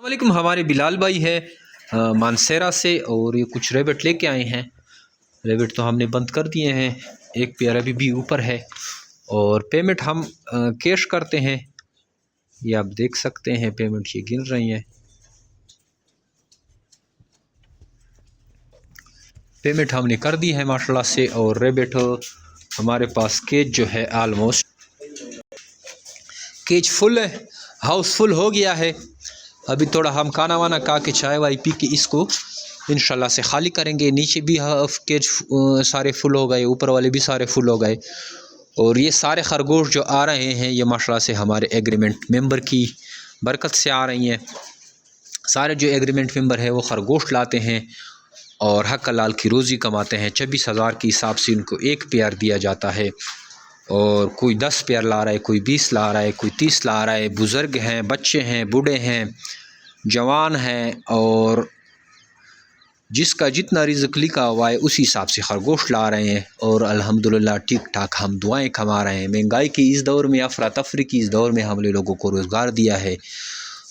वालेकुम, हमारे बिलाल भाई है मानसेरा से, और ये कुछ रेबिट लेके आए हैं। रेबिट तो हमने बंद कर दिए हैं, एक पेयर अभी भी ऊपर है। और पेमेंट हम कैश करते हैं, ये आप देख सकते हैं, पेमेंट ये गिन रही हैं। पेमेंट हमने कर दी है माशाल्लाह से। और रेबिट हमारे पास केज जो है आलमोस्ट केज फुल है, हाउस फुल हो गया है। अभी थोड़ा हम खाना वाना खा के चाय वाय पी के इसको इंशाल्लाह से खाली करेंगे। नीचे भी हाफ केज सारे फुल हो गए, ऊपर वाले भी सारे फुल हो गए। और ये सारे खरगोश जो आ रहे हैं ये माशाल्लाह से हमारे एग्रीमेंट मेंबर की बरकत से आ रही हैं। सारे जो एग्रीमेंट मेंबर है वो खरगोश लाते हैं और हक हलाल की रोज़ी कमाते हैं। 26,000 के हिसाब से उनको एक पेयर दिया जाता है। और कोई 10 पेयर ला रहा है, कोई 20 ला रहा है, कोई 30 ला रहा है। बुज़ुर्ग हैं, बच्चे हैं, बूढ़े हैं, जवान हैं, और जिसका जितना रिज़्क़ लिखा हुआ है उसी हिसाब से खरगोश ला रहे हैं। और अल्हम्दुलिल्लाह ठीक ठाक हम दुआएं कमा रहे हैं। महंगाई की इस दौर में, अफरा तफरी की इस दौर में हमने लोगों को रोज़गार दिया है,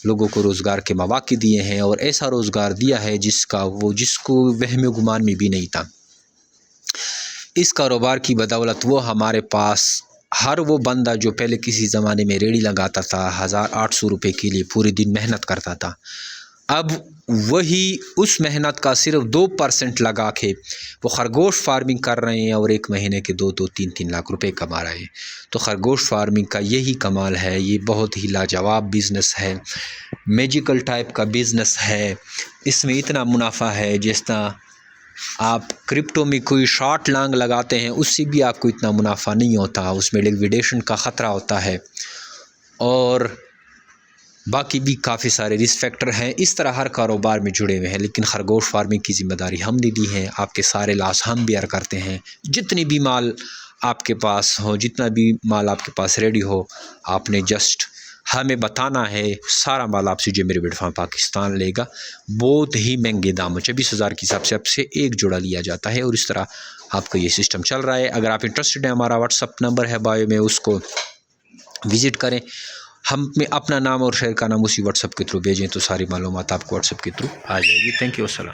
लोगों को रोज़गार के मौक़े दिए हैं। और ऐसा रोज़गार दिया है जिसको वहम गुमान में भी नहीं था। इस कारोबार की बदौलत वो हमारे पास हर वो बंदा जो पहले किसी ज़माने में रेड़ी लगाता था 1800 रुपये के लिए पूरे दिन मेहनत करता था, अब वही उस मेहनत का सिर्फ 2% लगा के वो खरगोश फार्मिंग कर रहे हैं और एक महीने के 2-2, 3-3 लाख रुपए कमा रहे हैं। तो खरगोश फार्मिंग का यही कमाल है। ये बहुत ही लाजवाब बिज़नेस है, मैजिकल टाइप का बिज़नेस है। इसमें इतना मुनाफा है जिस तरह आप क्रिप्टो में कोई शॉर्ट लॉन्ग लगाते हैं उससे भी आपको इतना मुनाफा नहीं होता, उसमें लिक्विडेशन का ख़तरा होता है। और बाकी भी काफ़ी सारे रिस्क फैक्टर हैं। इस तरह हर कारोबार में जुड़े हुए हैं, लेकिन खरगोश फार्मिंग की ज़िम्मेदारी हमने दी है। आपके सारे लॉस हम बेयर करते हैं। जितनी भी माल आपके पास हो, जितना भी माल आपके पास रेडी हो, आपने जस्ट हमें बताना है। सारा माल आपसे जो मेरे रेबिट फार्म पाकिस्तान लेगा बहुत ही महंगे दामों 26,000 के हिसाब से आपसे एक जोड़ा लिया जाता है। और इस तरह आपका ये सिस्टम चल रहा है। अगर आप इंटरेस्टेड हैं, हमारा व्हाट्सअप नंबर है बायो में, उसको विज़िट करें। हम में अपना नाम और शहर का नाम उसी व्हाट्सअप के थ्रू भेजें तो सारी मालूमात आपको व्हाट्सअप के थ्रू आ जाएगी। थैंक यू, अस्सलाम।